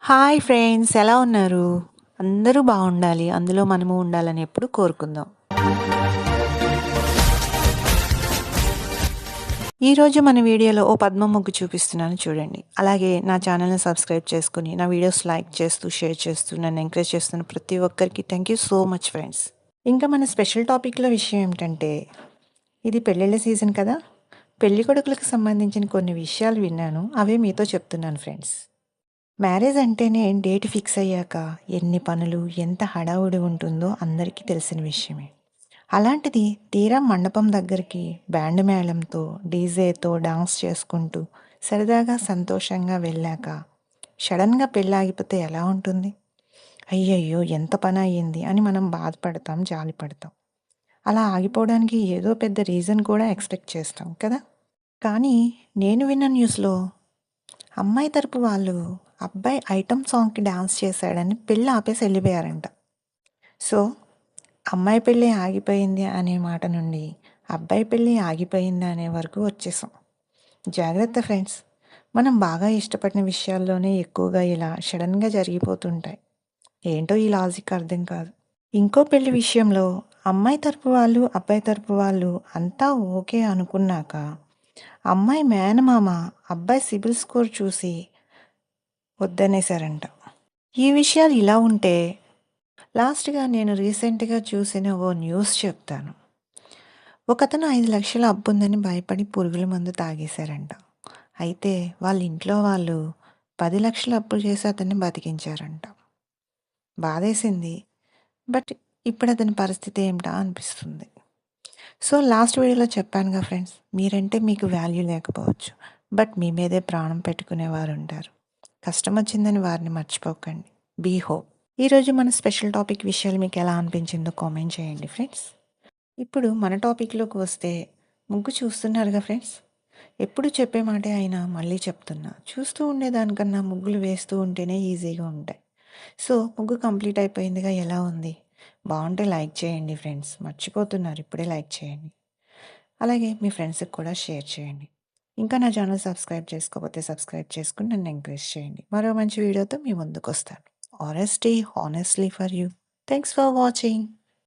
Hi friends, ఎలా ఉన్నారు? అందరూ బాగుండాలి, అందులో మనము ఉండాలని ఎప్పుడు కోరుకుందాం. ఈరోజు మన వీడియోలో ఓ పద్మ ముగ్గు చూపిస్తున్నాను చూడండి. అలాగే నా ఛానల్ని సబ్స్క్రైబ్ చేసుకుని నా వీడియోస్ లైక్ చేస్తూ షేర్ చేస్తూ నన్ను ఎంకరేజ్ చేస్తున్న ప్రతి ఒక్కరికి thank you so much friends. ఇంకా మన స్పెషల్ టాపిక్లో విషయం ఏమిటంటే, ఇది పెళ్ళిళ్ళ సీజన్ కదా. పెళ్లి కొడుకులకు సంబంధించిన కొన్ని విషయాలు విన్నాను, అవే మీతో చెప్తున్నాను ఫ్రెండ్స్. మ్యారేజ్ అంటేనే డేట్ ఫిక్స్ అయ్యాక ఎన్ని పనులు, ఎంత హడావుడి ఉంటుందో అందరికీ తెలిసిన విషయమే. అలాంటిది తీరా మండపం దగ్గరికి బ్యాండ్ మేళంతో, డీజేతో డాన్స్ చేసుకుంటూ సరదాగా సంతోషంగా వెళ్ళాక సడన్గా పెళ్ళాగిపోతే ఎలా ఉంటుంది? అయ్యయ్యో ఎంత పని అయ్యింది అని మనం బాధపడతాం, జాలిపడతాం. అలా ఆగిపోవడానికి ఏదో పెద్ద రీజన్ కూడా ఎక్స్పెక్ట్ చేస్తాం కదా. కానీ నేను విన్న న్యూస్లో అమ్మాయి తరపు వాళ్ళు అబ్బాయి ఐటమ్ సాంగ్కి డాన్స్ చేశాడని పెళ్ళి ఆపేసి వెళ్ళిపోయారంట. సో అమ్మాయి పెళ్ళి ఆగిపోయింది అనే మాట నుండి అబ్బాయి పెళ్ళి ఆగిపోయింది అనే వరకు వచ్చేసాం. జాగ్రత్త ఫ్రెండ్స్, మనం బాగా ఇష్టపడిన విషయాల్లోనే ఎక్కువగా ఇలా సడన్గా జరిగిపోతుంటాయి. ఏంటో ఈ లాజిక్ అర్థం కాదు. ఇంకో పెళ్లి విషయంలో అమ్మాయి తరపు వాళ్ళు, అబ్బాయి తరపు వాళ్ళు అంతా ఓకే అనుకున్నాక అమ్మాయి మేనమామ అబ్బాయి సిబిల్ స్కోర్ చూసి వద్దనేశారంట. ఈ విషయాలు ఇలా ఉంటే లాస్ట్గా నేను రీసెంట్గా చూసిన ఓ న్యూస్ చెప్తాను. ఒకతను 5 లక్షల అప్పుందని భయపడి పురుగుల మందు తాగేశారంట. అయితే వాళ్ళ ఇంట్లో వాళ్ళు 10 లక్షల అప్పు చేసి అతన్ని బతికించారంట. బాధేసింది. బట్ ఇప్పుడు అతని పరిస్థితి ఏమిటా అనిపిస్తుంది. సో లాస్ట్ వీడియోలో చెప్పానుగా ఫ్రెండ్స్, మీరంటే మీకు వాల్యూ లేకపోవచ్చు, బట్ మీ మీదే ప్రాణం పెట్టుకునేవారు ఉంటారు. కష్టం వచ్చిందని వారిని మర్చిపోకండి. Be hope. ఈరోజు మన స్పెషల్ టాపిక్ విషయాలు మీకు ఎలా అనిపించిందో కామెంట్ చేయండి ఫ్రెండ్స్. ఇప్పుడు మన టాపిక్లోకి వస్తే, ముగ్గు చూస్తున్నారుగా ఫ్రెండ్స్. ఎప్పుడు చెప్పే మాటే అయినా మళ్ళీ చెప్తున్నా, చూస్తూ ఉండేదానికన్నా ముగ్గులు వేస్తూ ఉంటేనే ఈజీగా ఉంటాయి. సో ముగ్గు కంప్లీట్ అయిపోయిందిగా, ఎలా ఉంది? బాగుంటే లైక్ చేయండి ఫ్రెండ్స్, మర్చిపోతున్నారు, ఇప్పుడే లైక్ చేయండి. అలాగే మీ ఫ్రెండ్స్కి కూడా షేర్ చేయండి. ఇంకా నా ఛానల్ సబ్స్క్రైబ్ చేసుకోకపోతే సబ్స్క్రైబ్ చేసుకుని నన్ను ఎంకరేజ్ చేయండి. మరో మంచి వీడియోతో మీ ముందుకు వస్తాను. Honesty honestly for you. Thanks for watching.